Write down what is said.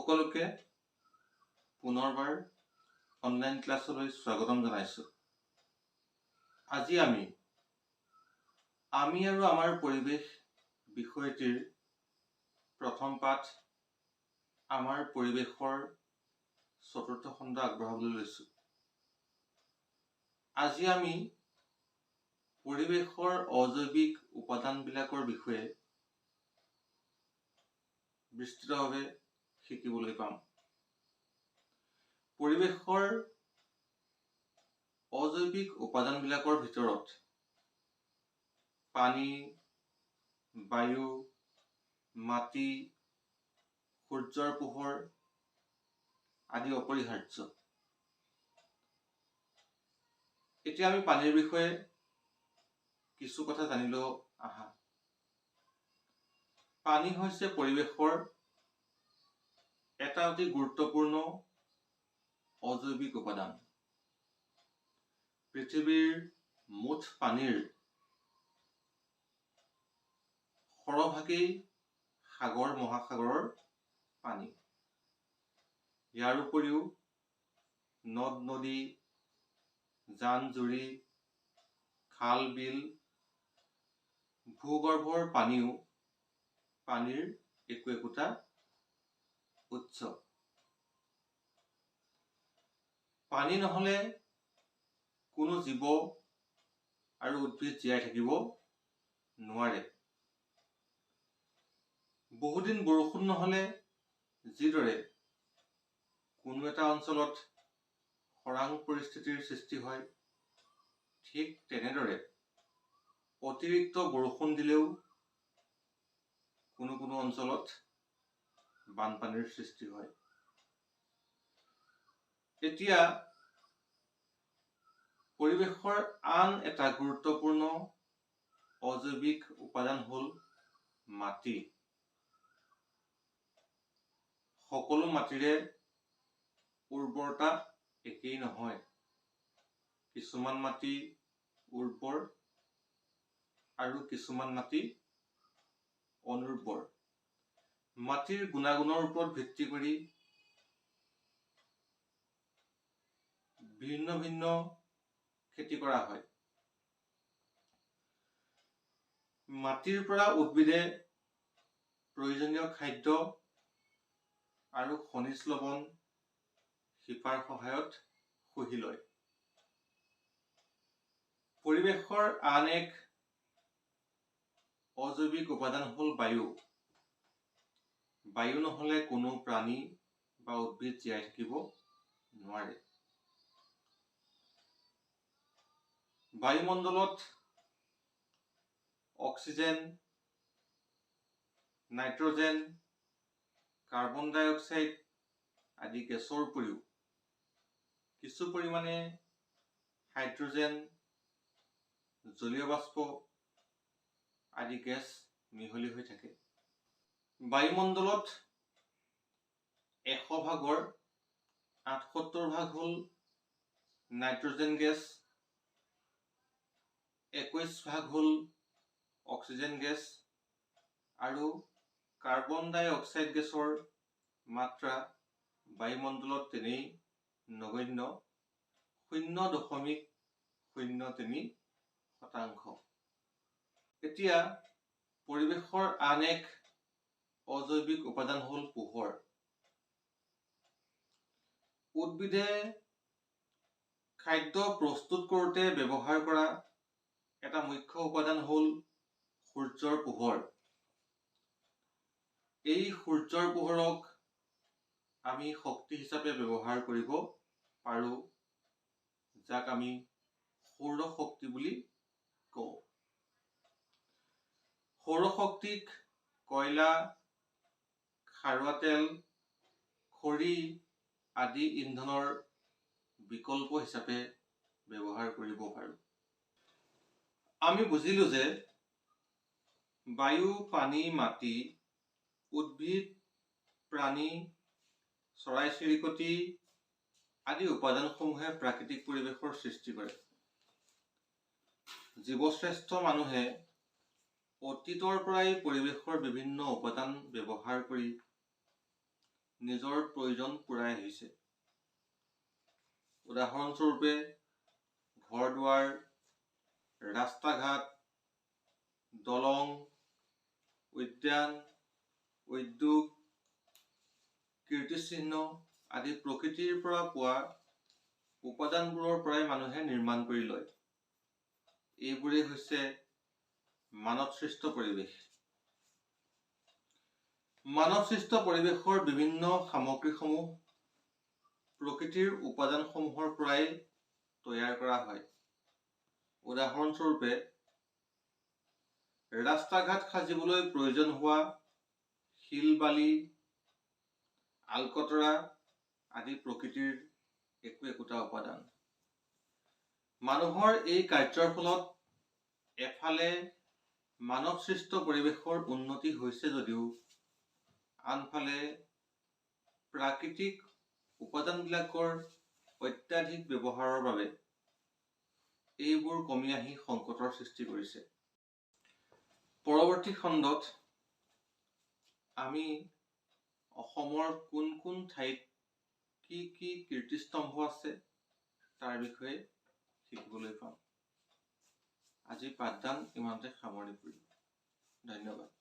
সকলোকে পুনৰবাৰ অনলাইন ক্লাছলৈ স্বাগতম জনাইছোঁ। আজি আমি আৰু আমাৰ পৰিৱেশ বিষয়টিৰ প্ৰথম পাঠ আমাৰ পৰিৱেশৰ চতুৰ্থ খণ্ড আগবঢ়াবলৈ লৈছোঁ। আজি আমি পৰিৱেশৰ অজৈৱিক উপাদানবিলাকৰ বিষয়ে বিস্তৃতভাৱে শিকিবলৈ পাম। পৰিৱেশৰ অজৈৱিক উপাদানবিলাকৰ ভিতৰত পানী, বায়ু, মাটি, সূৰ্যৰ পোহৰ আদি অপৰিহাৰ্য। এতিয়া আমি পানীৰ বিষয়ে কিছু কথা জানিলেও আহা। পানী হৈছে পৰিৱেশৰ এটা অতি গুৰুত্বপূৰ্ণ অজৈৱিক উপাদান। পৃথিৱীৰ মুঠ পানীৰ সৰহভাগেই সাগৰ মহাসাগৰৰ পানী। ইয়াৰ উপৰিও নদ-নদী, জান-জুৰি, খাল-বিল, ভূগৰ্ভৰ পানীও পানীৰ একো-একোটা উৎস। পানী নহ'লে কোনো জীৱ আৰু উদ্ভিদ জীয়াই থাকিব নোৱাৰে। বহুদিন বৰষুণ নহ'লে যিদৰে কোনো এটা অঞ্চলত খৰাং পৰিস্থিতিৰ সৃষ্টি হয়, ঠিক তেনেদৰে অতিৰিক্ত বৰষুণ দিলেও কোনো কোনো অঞ্চলত বানপানীৰ সৃষ্টি হয়। এতিয়া পৰিৱেশৰ আন এটা গুৰুত্বপূৰ্ণ অজৈৱিক উপাদান হ'ল মাটি। সকলো মাটিৰে উৰ্বৰতা একেই নহয়। কিছুমান মাটি উৰ্বৰ আৰু কিছুমান মাটি অনুৰ্বৰ। মাটিৰ গুণাগুণৰ ওপৰত ভিত্তি কৰি ভিন্ন ভিন্ন খেতি কৰা হয়। মাটিৰ পৰা উদ্ভিদে প্ৰয়োজনীয় খাদ্য আৰু খনিজ লৱণ শিপাৰ সহায়ত শুহি লয়। পৰিৱেশৰ আন এক অজৈৱিক উপাদান হ'ল বায়ু। বায়ু নহ'লে কোনো প্ৰাণী বা উদ্ভিদ জীয়াই থাকিব নোৱাৰে। বায়ুমণ্ডলত অক্সিজেন, নাইট্ৰজেন, কাৰ্বন ডাই অক্সাইড আদি গেছৰ উপৰিও কিছু পৰিমাণে হাইড্ৰজেন, জলীয় বাষ্প আদি গেছ মিহলি হৈ থাকে। বায়ুমণ্ডলত 100 ভাগৰ 78 ভাগ হ'ল নাইট্ৰজেন গেছ, 21 ভাগ হ'ল অক্সিজেন গেছ আৰু কাৰ্বন ডাই অক্সাইড গেছৰ মাত্ৰা বায়ুমণ্ডলত তেনেই নগণ্য 0.03%। এতিয়া পৰিৱেশৰ আন এক অজৈৱিক উপাদান হ'ল পোহৰ। উদ্ভিদে খাদ্য প্ৰস্তুত কৰোঁতে ব্যৱহাৰ কৰা এটা মুখ্য উপাদান হ'ল সূৰ্যৰ পোহৰ। এই সূৰ্যৰ পোহৰক আমি শক্তি হিচাপে ব্যৱহাৰ কৰিব পাৰোঁ, যাক আমি সৌৰ শক্তি বুলি কওঁ। সৌৰ শক্তিক কয়লা, খাৰুৱা তেল, খৰি আদি ইন্ধনৰ বিকল্প হিচাপে ব্যৱহাৰ কৰিব পাৰোঁ। আমি বুজিলোঁ যে বায়ু, পানী, মাটি, উদ্ভিদ, প্ৰাণী, চৰাই-চিৰিকটি আদি উপাদানসমূহে প্ৰাকৃতিক পৰিৱেশৰ সৃষ্টি কৰে। জীৱশ্ৰেষ্ঠ মানুহে অতীতৰ পৰাই পৰিৱেশৰ বিভিন্ন উপাদান ব্যৱহাৰ কৰি নিজৰ প্ৰয়োজন পূৰাই আহিছে। উদাহৰণস্বৰূপে ঘৰ-দুৱাৰ, ৰাস্তা-ঘাট, দলং, উদ্যান, উদ্যোগ, কীৰ্তিচিহ্ন আদি প্ৰকৃতিৰ পৰা পোৱা উপাদানবোৰৰ পৰাই মানুহে নিৰ্মাণ কৰি লয়। এইবোৰেই হৈছে মানৱসৃষ্ট পৰিৱেশ। মানৱসৃষ্ট পৰিৱেশৰ বিভিন্ন সামগ্ৰীসমূহ প্ৰকৃতিৰ উপাদানসমূহৰ পৰাই তৈয়াৰ কৰা হয়। উদাহৰণস্বৰূপে ৰাস্তা-ঘাট সাজিবলৈ প্ৰয়োজন হোৱা শিল, বালি, আলকতৰা আদি প্ৰকৃতিৰ একোটা উপাদান। মানুহৰ এই কাৰ্যৰ ফলত এফালে মানৱসৃষ্ট পৰিৱেশৰ উন্নতি হৈছে যদিও আনফালে প্ৰাকৃতিক উপাদানবিলাকৰ অত্যাধিক ব্যৱহাৰৰ বাবে এইবোৰ কমি আহি সংকটৰ সৃষ্টি কৰিছে। পৰৱৰ্তী খণ্ডত আমি অসমৰ কোন কোন ঠাইত কি কি কীৰ্তিস্তম্ভ আছে তাৰ বিষয়ে শিকিবলৈ পাম। আজি পাঠদান ইমানতে সামৰণি পৰিলোঁ। ধন্যবাদ।